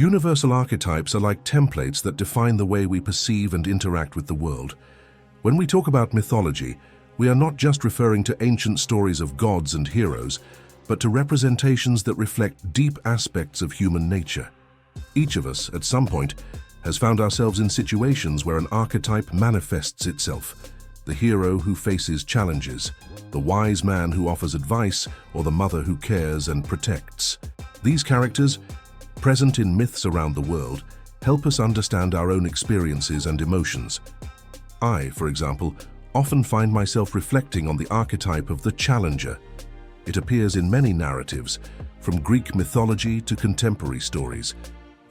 Universal archetypes are like templates that define the way we perceive and interact with the world. When we talk about mythology, we are not just referring to ancient stories of gods and heroes, but to representations that reflect deep aspects of human nature. Each of us, at some point, has found ourselves in situations where an archetype manifests itself. The hero who faces challenges, the wise man who offers advice, or the mother who cares and protects. These characters, present in myths around the world, help us understand our own experiences and emotions. I, for example, often find myself reflecting on the archetype of the challenger. It appears in many narratives, from Greek mythology to contemporary stories.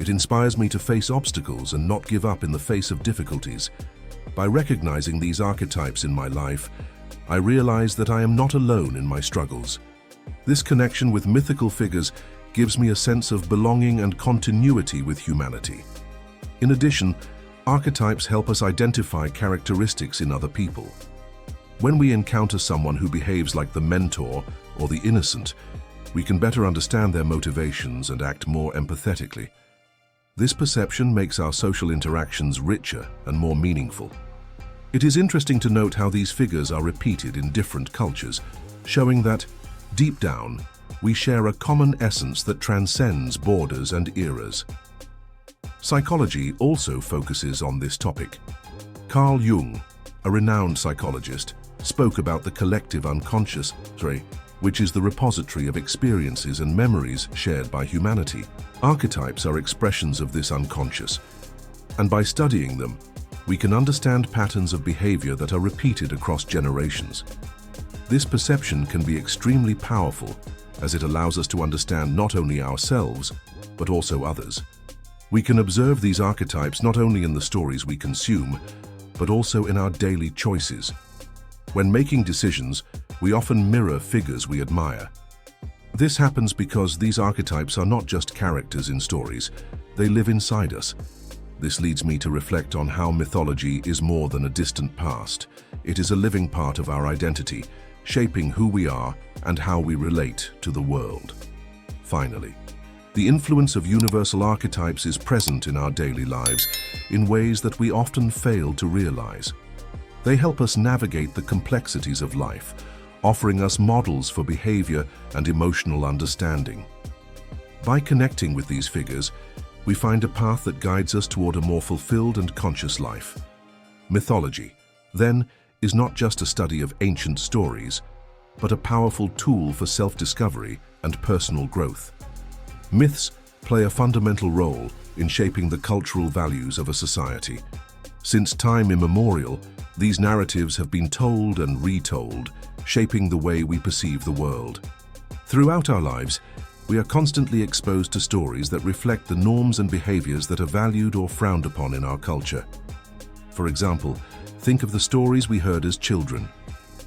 It inspires me to face obstacles and not give up in the face of difficulties. By recognizing these archetypes in my life, I realize that I am not alone in my struggles. This connection with mythical figures gives me a sense of belonging and continuity with humanity. In addition, archetypes help us identify characteristics in other people. When we encounter someone who behaves like the mentor or the innocent, we can better understand their motivations and act more empathetically. This perception makes our social interactions richer and more meaningful. It is interesting to note how these figures are repeated in different cultures, showing that, deep down, we share a common essence that transcends borders and eras. Psychology also focuses on this topic. Carl Jung, a renowned psychologist, spoke about the collective unconscious, which is the repository of experiences and memories shared by humanity. Archetypes are expressions of this unconscious, and by studying them, we can understand patterns of behavior that are repeated across generations. This perception can be extremely powerful, as it allows us to understand not only ourselves, but also others. We can observe these archetypes not only in the stories we consume, but also in our daily choices. When making decisions, we often mirror figures we admire. This happens because these archetypes are not just characters in stories, they live inside us. This leads me to reflect on how mythology is more than a distant past. It is a living part of our identity, shaping who we are and how we relate to the world. Finally, the influence of universal archetypes is present in our daily lives in ways that we often fail to realize. They help us navigate the complexities of life, offering us models for behavior and emotional understanding. By connecting with these figures, we find a path that guides us toward a more fulfilled and conscious life. Mythology, then, is not just a study of ancient stories, but a powerful tool for self-discovery and personal growth. Myths play a fundamental role in shaping the cultural values of a society. Since time immemorial, these narratives have been told and retold, shaping the way we perceive the world. Throughout our lives, we are constantly exposed to stories that reflect the norms and behaviors that are valued or frowned upon in our culture. For example, think of the stories we heard as children.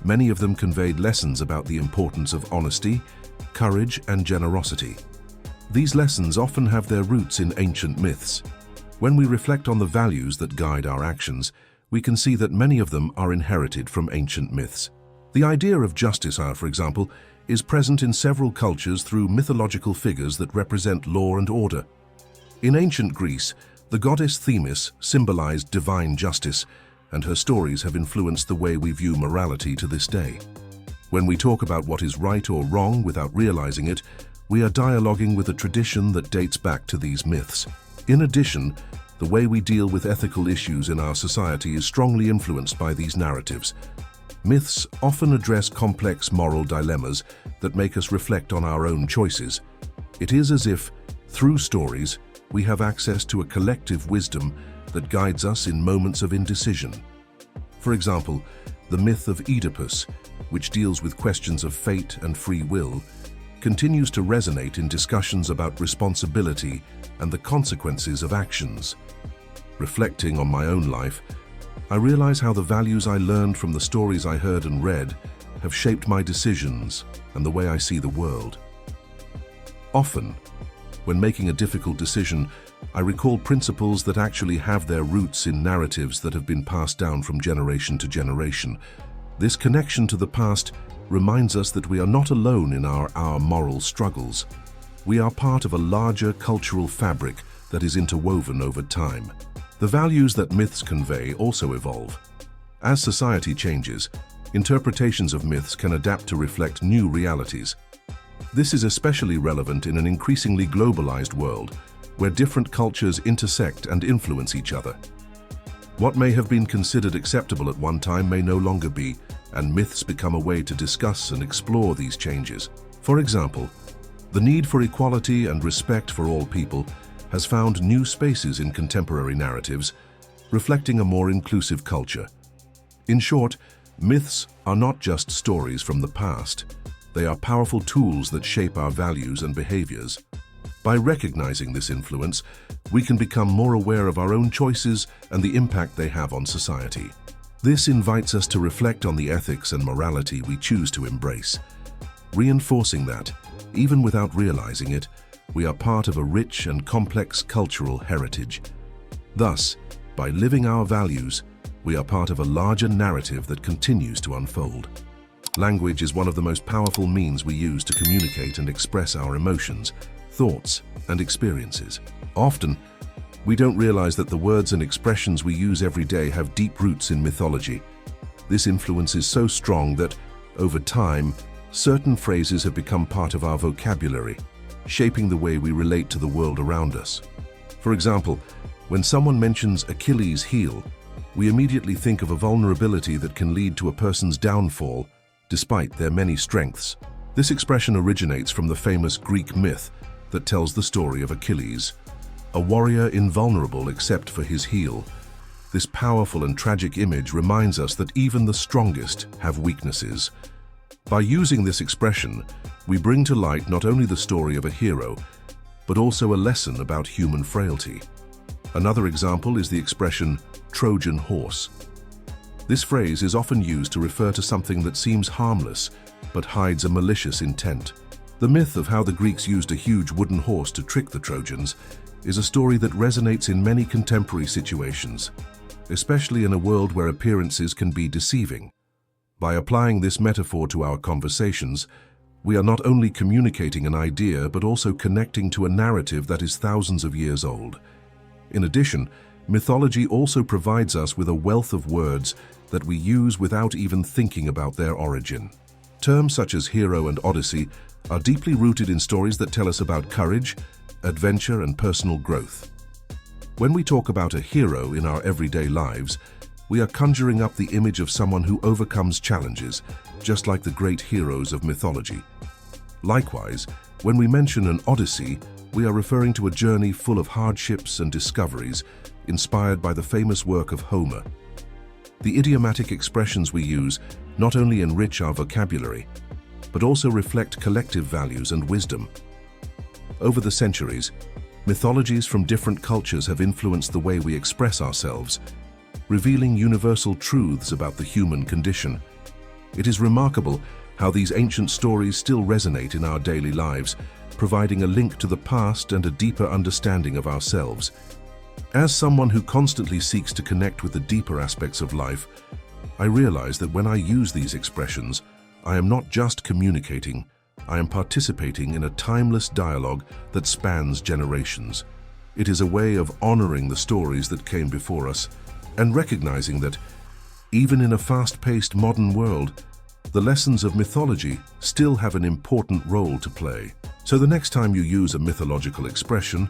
Many of them conveyed lessons about the importance of honesty, courage, and generosity. These lessons often have their roots in ancient myths. When we reflect on the values that guide our actions, we can see that many of them are inherited from ancient myths. The idea of justice, for example, is present in several cultures through mythological figures that represent law and order. In ancient Greece, the goddess Themis symbolized divine justice, and her stories have influenced the way we view morality to this day. When we talk about what is right or wrong without realizing it, we are dialoguing with a tradition that dates back to these myths. In addition, the way we deal with ethical issues in our society is strongly influenced by these narratives. Myths often address complex moral dilemmas that make us reflect on our own choices. It is as if, through stories, we have access to a collective wisdom that guides us in moments of indecision. For example, the myth of Oedipus, which deals with questions of fate and free will, continues to resonate in discussions about responsibility and the consequences of actions. Reflecting on my own life, I realize how the values I learned from the stories I heard and read have shaped my decisions and the way I see the world. Often, when making a difficult decision, I recall principles that actually have their roots in narratives that have been passed down from generation to generation. This connection to the past reminds us that we are not alone in our moral struggles. We are part of a larger cultural fabric that is interwoven over time. The values that myths convey also evolve. As society changes, interpretations of myths can adapt to reflect new realities. This is especially relevant in an increasingly globalized world, where different cultures intersect and influence each other. What may have been considered acceptable at one time may no longer be, and myths become a way to discuss and explore these changes. For example, the need for equality and respect for all people has found new spaces in contemporary narratives, reflecting a more inclusive culture. In short, myths are not just stories from the past. They are powerful tools that shape our values and behaviors. By recognizing this influence, we can become more aware of our own choices and the impact they have on society. This invites us to reflect on the ethics and morality we choose to embrace, reinforcing that, even without realizing it, we are part of a rich and complex cultural heritage. Thus, by living our values, we are part of a larger narrative that continues to unfold. Language is one of the most powerful means we use to communicate and express our emotions, thoughts, and experiences. Often, we don't realize that the words and expressions we use every day have deep roots in mythology. This influence is so strong that, over time, certain phrases have become part of our vocabulary, shaping the way we relate to the world around us. For example, when someone mentions Achilles' heel, we immediately think of a vulnerability that can lead to a person's downfall, despite their many strengths. This expression originates from the famous Greek myth that tells the story of Achilles, a warrior invulnerable except for his heel. This powerful and tragic image reminds us that even the strongest have weaknesses. By using this expression, we bring to light not only the story of a hero, but also a lesson about human frailty. Another example is the expression Trojan horse. This phrase is often used to refer to something that seems harmless, but hides a malicious intent. The myth of how the Greeks used a huge wooden horse to trick the Trojans is a story that resonates in many contemporary situations, especially in a world where appearances can be deceiving. By applying this metaphor to our conversations, we are not only communicating an idea but also connecting to a narrative that is thousands of years old. In addition, mythology also provides us with a wealth of words that we use without even thinking about their origin. Terms such as hero and Odyssey are deeply rooted in stories that tell us about courage, adventure, and personal growth. When we talk about a hero in our everyday lives, we are conjuring up the image of someone who overcomes challenges, just like the great heroes of mythology. Likewise, when we mention an Odyssey, we are referring to a journey full of hardships and discoveries, inspired by the famous work of Homer. The idiomatic expressions we use not only enrich our vocabulary, but also reflect collective values and wisdom. Over the centuries, mythologies from different cultures have influenced the way we express ourselves, revealing universal truths about the human condition. It is remarkable how these ancient stories still resonate in our daily lives, providing a link to the past and a deeper understanding of ourselves. As someone who constantly seeks to connect with the deeper aspects of life, I realize that when I use these expressions, I am not just communicating, I am participating in a timeless dialogue that spans generations. It is a way of honoring the stories that came before us and recognizing that, even in a fast-paced modern world, the lessons of mythology still have an important role to play. So the next time you use a mythological expression,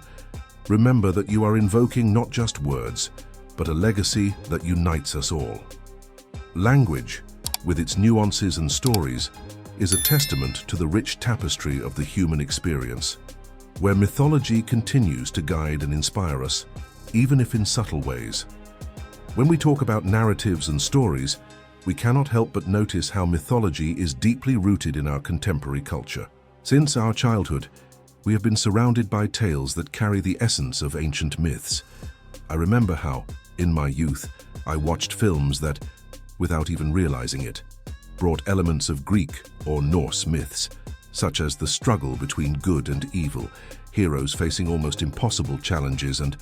remember that you are invoking not just words, but a legacy that unites us all. Language, with its nuances and stories, is a testament to the rich tapestry of the human experience, where mythology continues to guide and inspire us, even if in subtle ways. When we talk about narratives and stories, we cannot help but notice how mythology is deeply rooted in our contemporary culture. Since our childhood, we have been surrounded by tales that carry the essence of ancient myths. I remember how, in my youth, I watched films that, without even realizing it, brought elements of Greek or Norse myths, such as the struggle between good and evil, heroes facing almost impossible challenges, and,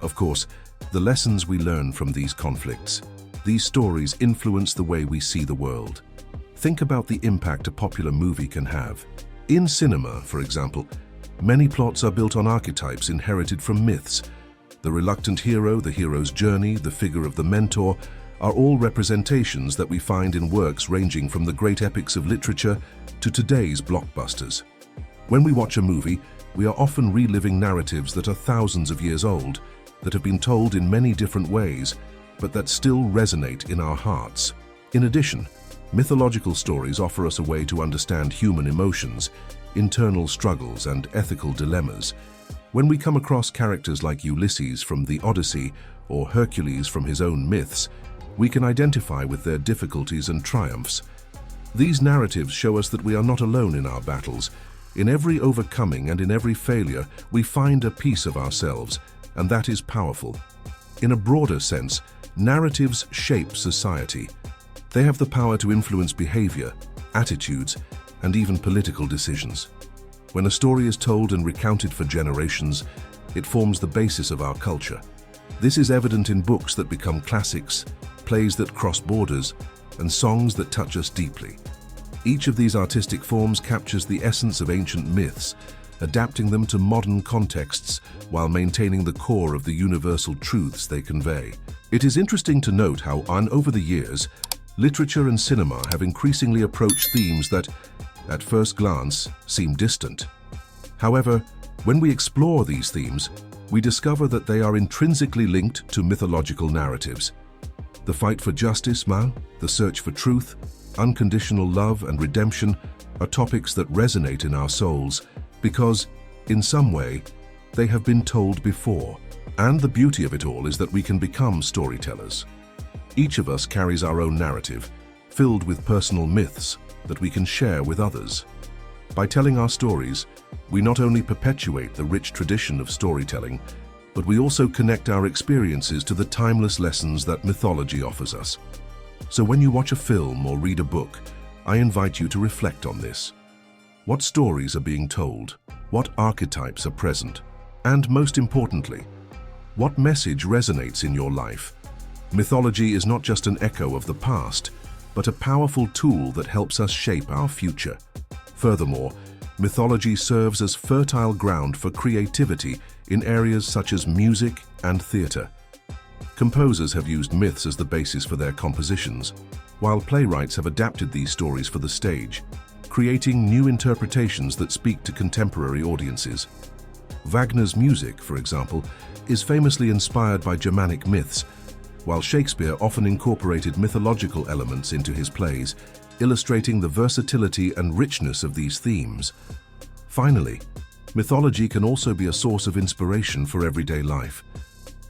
of course, the lessons we learn from these conflicts. These stories influence the way we see the world. Think about the impact a popular movie can have. In cinema, for example, Many plots are built on archetypes inherited from myths. The reluctant hero, the hero's journey, the figure of the mentor are all representations that we find in works ranging from the great epics of literature to today's blockbusters. When we watch a movie, we are often reliving narratives that are thousands of years old, that have been told in many different ways, but that still resonate in our hearts. In addition, mythological stories offer us a way to understand human emotions, internal struggles, and ethical dilemmas. When we come across characters like Ulysses from the Odyssey or Hercules from his own myths, we can identify with their difficulties and triumphs. These narratives show us that we are not alone in our battles. In every overcoming and in every failure, we find a piece of ourselves, and that is powerful. In a broader sense, narratives shape society. They have the power to influence behavior, attitudes, and even political decisions. When a story is told and recounted for generations, it forms the basis of our culture. This is evident in books that become classics, plays that cross borders, and songs that touch us deeply. Each of these artistic forms captures the essence of ancient myths, adapting them to modern contexts while maintaining the core of the universal truths they convey. It is interesting to note how, over the years, literature and cinema have increasingly approached themes that, at first glance, seem distant. However, when we explore these themes, we discover that they are intrinsically linked to mythological narratives. The fight for justice, the search for truth, unconditional love, and redemption are topics that resonate in our souls because, in some way, they have been told before. And the beauty of it all is that we can become storytellers. Each of us carries our own narrative, filled with personal myths that we can share with others. By telling our stories, we not only perpetuate the rich tradition of storytelling, but we also connect our experiences to the timeless lessons that mythology offers us. So when you watch a film or read a book, I invite you to reflect on this. What stories are being told? What archetypes are present? And most importantly, what message resonates in your life? Mythology is not just an echo of the past, but a powerful tool that helps us shape our future. Furthermore, mythology serves as fertile ground for creativity in areas such as music and theatre. Composers have used myths as the basis for their compositions, while playwrights have adapted these stories for the stage, creating new interpretations that speak to contemporary audiences. Wagner's music, for example, is famously inspired by Germanic myths, while Shakespeare often incorporated mythological elements into his plays, illustrating the versatility and richness of these themes. Finally, mythology can also be a source of inspiration for everyday life.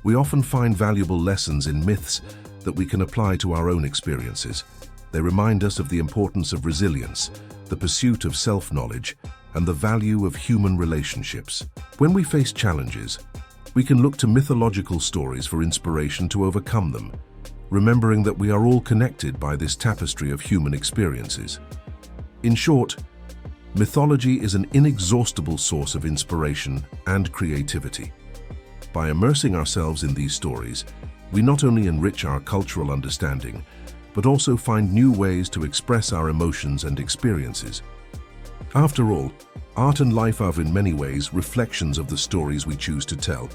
We often find valuable lessons in myths that we can apply to our own experiences. They remind us of the importance of resilience, the pursuit of self-knowledge, and the value of human relationships. When we face challenges, we can look to mythological stories for inspiration to overcome them, remembering that we are all connected by this tapestry of human experiences. In short, mythology is an inexhaustible source of inspiration and creativity. By immersing ourselves in these stories, we not only enrich our cultural understanding, but also find new ways to express our emotions and experiences. After all, art and life are in many ways reflections of the stories we choose to tell,